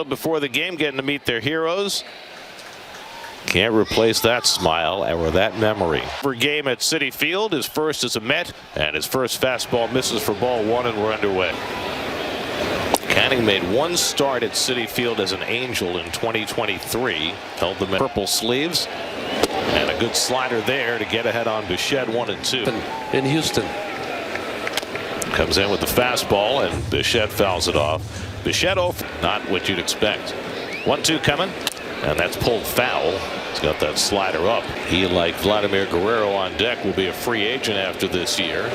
Before the game, getting to meet their heroes. Can't replace that smile or that memory. For game at Citi Field, his first as a Met, and his first fastball misses for ball one, and we're underway. Canning made one start at Citi Field as an Angel in 2023. Held the purple sleeves, and a good slider there to get ahead on Bichette 1-2. In Houston. Comes in with the fastball, and Bichette fouls it off. Bichette off, not what you'd expect. 1-2 coming, and that's pulled foul. He's got that slider up. He, like Vladimir Guerrero on deck, will be a free agent after this year,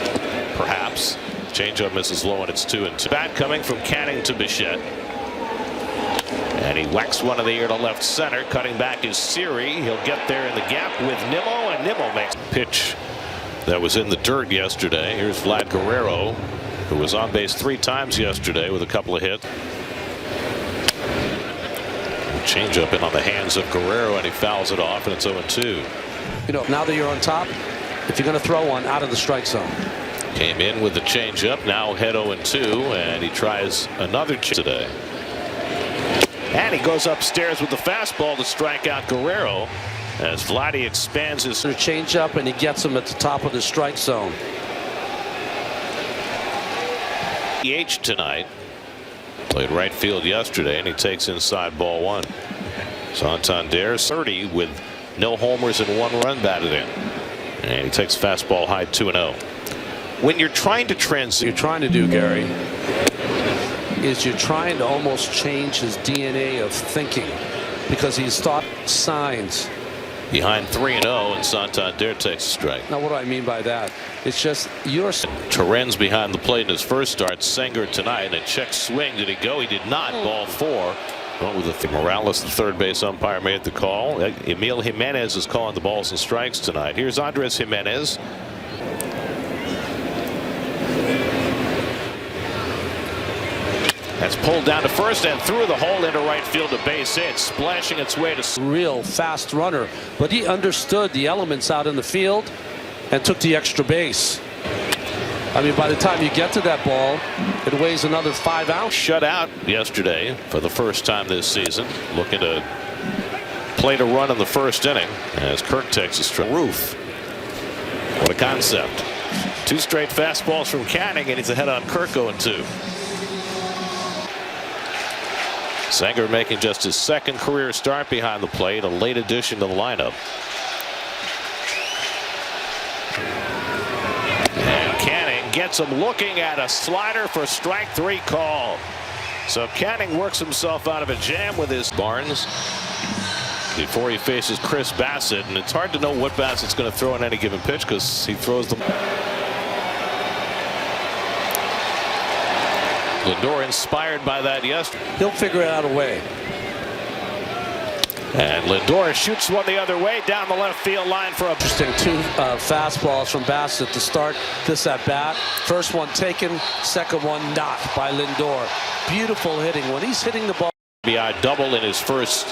perhaps. Changeup misses low, and it's 2-2. Bat coming from Canning to Bichette, and he whacks one in the air to left center. Cutting back is Siri. He'll get there in the gap with Nimmo, and Nimmo makes pitch that was in the dirt yesterday. Here's Vlad Guerrero, who was on base 3 times yesterday with a couple of hits. Changeup in on the hands of Guerrero, and he fouls it off, and it's 0-2. You know, now that you're on top, if you're going to throw one, out of the strike zone. Came in with the changeup, now head 0-2, and he tries another today. And he goes upstairs with the fastball to strike out Guerrero as Vladdy expands his changeup, and he gets him at the top of the strike zone. DH tonight. Played right field yesterday, and he takes inside ball one. Santander 30 with no homers and 1 run batted in, and he takes fastball high 2-0. When you're trying to transition, you're trying to do, Gary, is you're trying to almost change his DNA of thinking, because he's thought signs. Behind 3-0, and Santander takes a strike. Now, what do I mean by that? It's just you're. Terren's behind the plate in his first start. Sanger tonight, and a check swing. Did he go? He did not. Ball 4. Went with the Morales, the third base umpire, made the call. Emil Jimenez is calling the balls and strikes tonight. Here's Andres Jimenez. That's pulled down to first and through the hole into right field, to base hit, splashing its way to real fast runner, but he understood the elements out in the field and took the extra base. I mean, by the time you get to that ball, it weighs another 5 ounces. Shut out yesterday for the first time this season, looking to play to run in the first inning as Kirk takes a strike. Roof. What a concept. 2 straight fastballs from Canning, and he's ahead on Kirk 0-2. Sanger making just his 2nd career start behind the plate, a late addition to the lineup. And Canning gets him looking at a slider for strike 3 call. So Canning works himself out of a jam with his Barnes before he faces Chris Bassett, and it's hard to know what Bassett's going to throw on any given pitch because he throws them. Lindor inspired by that yesterday. He'll figure out a way. And Lindor shoots one the other way down the left field line for a interesting 2 fastballs from Bassett to start this at bat. First one taken, second one not by Lindor. Beautiful hitting when he's hitting the ball. RBI double in his first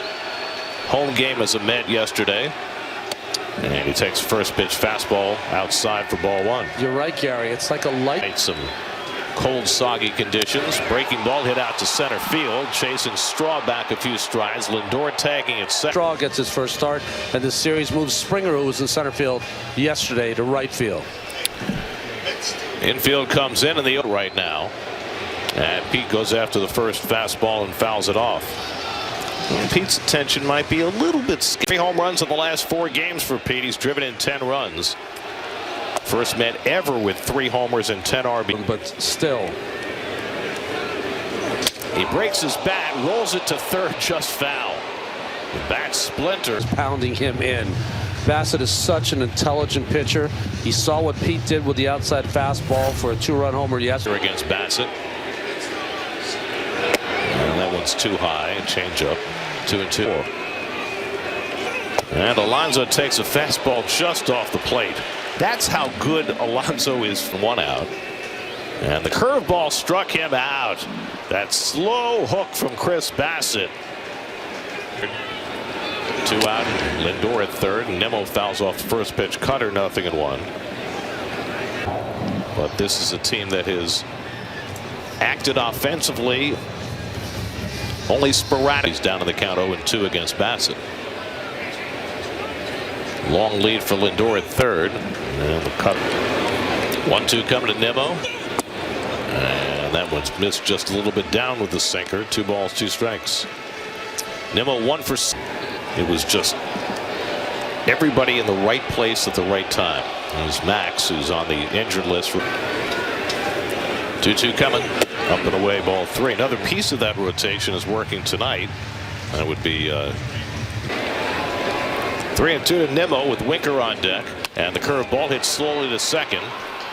home game as a Met yesterday. And he takes first pitch fastball outside for ball 1. You're right, Gary. It's like a light. Some cold, soggy conditions. Breaking ball hit out to center field. Chasing Straw back a few strides. Lindor tagging at second. Straw gets his first start, and the series moves Springer, who was in center field yesterday, to right field. Infield comes in the right now, and Pete goes after the first fastball and fouls it off. And Pete's attention might be a little bit scared. 3 home runs in the last 4 games for Pete. He's driven in 10 runs. First Met ever with 3 homers and 10 RBI. But still, he breaks his bat, rolls it to third, just foul. The bat splinters, pounding him in. Bassett is such an intelligent pitcher. He saw what Pete did with the outside fastball for a 2-run homer yesterday against Bassett. And that one's too high. Changeup, 2-2. And Alonso takes a fastball just off the plate. That's how good Alonso is from 1 out. And the curveball struck him out. That slow hook from Chris Bassett. 2 out. Lindor at third. Nimmo fouls off the first pitch. Cutter 0-1. But this is a team that has acted offensively only sporadic. He's down to the count 0-2 against Bassett. Long lead for Lindor at third. And the cut. 1-2 coming to Nimmo. And that one's missed just a little bit down with the sinker. 2 balls, 2 strikes. Nimmo 1 for. It was just everybody in the right place at the right time. There's Max, who's on the injured list. 2-2 coming. Up and away, ball 3. Another piece of that rotation is working tonight. That would be 3-2 to Nimmo with Winker on deck. And the curveball hits slowly to second.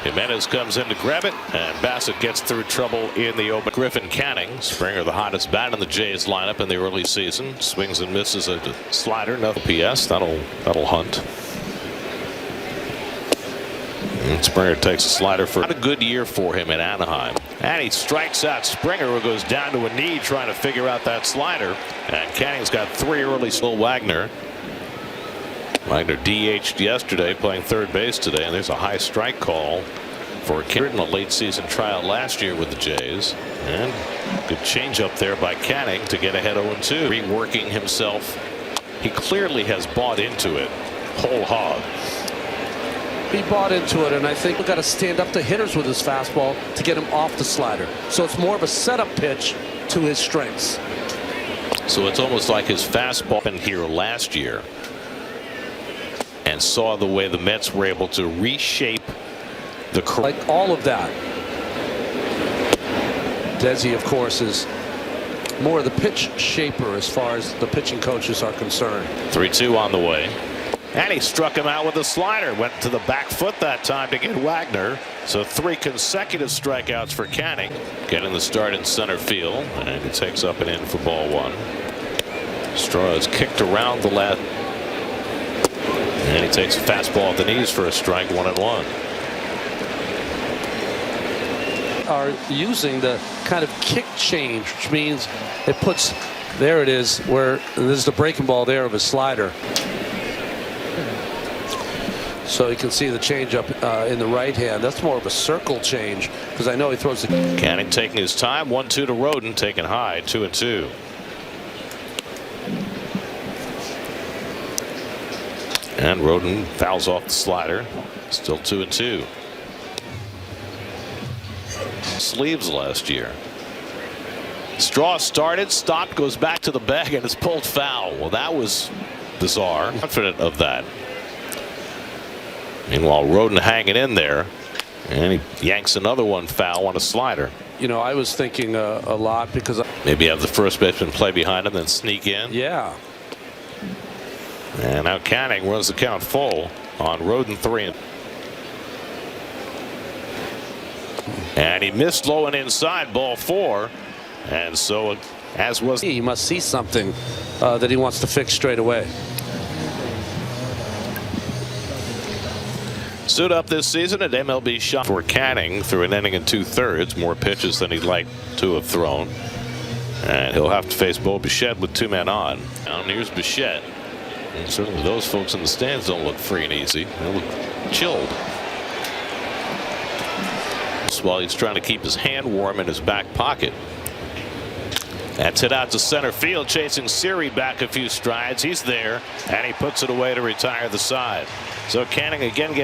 Jimenez comes in to grab it, and Bassett gets through trouble in the open. Griffin Canning, Springer the hottest bat in the Jays lineup in the early season. Swings and misses a slider. Another PS. That'll hunt. And Springer takes a slider for not a good year for him in Anaheim. And he strikes out Springer, who goes down to a knee trying to figure out that slider. And Canning's got 3 early. Still Wagner. Wagner DH'd yesterday, playing third base today, and there's a high strike call for Canning in a late season tryout last year with the Jays. And good change up there by Canning to get ahead 0-2. Reworking himself. He clearly has bought into it whole hog. He bought into it, and I think we've got to stand up to hitters with his fastball to get him off the slider. So it's more of a setup pitch to his strengths. So it's almost like his fastball in here last year, and saw the way the Mets were able to reshape the like all of that. Desi, of course, is more of the pitch shaper as far as the pitching coaches are concerned. 3-2 on the way. And he struck him out with a slider. Went to the back foot that time to get Wagner. So 3 consecutive strikeouts for Canning. Getting the start in center field. And he takes up and in for ball 1. Straw is kicked around the left. And he takes a fastball at the knees for a strike. 1-1. Are using the kind of kick change, which means it puts, there it is, where there's the breaking ball there of his slider. So you can see the change up in the right hand. That's more of a circle change, because I know he throws the. Canning taking his time. 1-2 to Roden, taken high. 2-2. And Roden fouls off the slider. Still 2-2. Sleeves last year. Straw started, stopped, goes back to the bag, and is pulled foul. Well, that was bizarre. Confident of that. Meanwhile, Roden hanging in there, and he yanks another one foul on a slider. You know, I was thinking a lot because maybe have the first baseman play behind him, then sneak in. Yeah. And now Canning runs the count full on Roden 3. And he missed low and inside, ball 4. And so, as was. He must see something that he wants to fix straight away. Suit up this season at MLB shot for Canning through an inning and 2/3. More pitches than he'd like to have thrown. And he'll have to face Bo Bichette with 2 men on. Now here's Bichette. And certainly those folks in the stands don't look free and easy. They look chilled. While he's trying to keep his hand warm in his back pocket. That's hit out to center field, chasing Siri back a few strides. He's there, and he puts it away to retire the side. So Canning again gets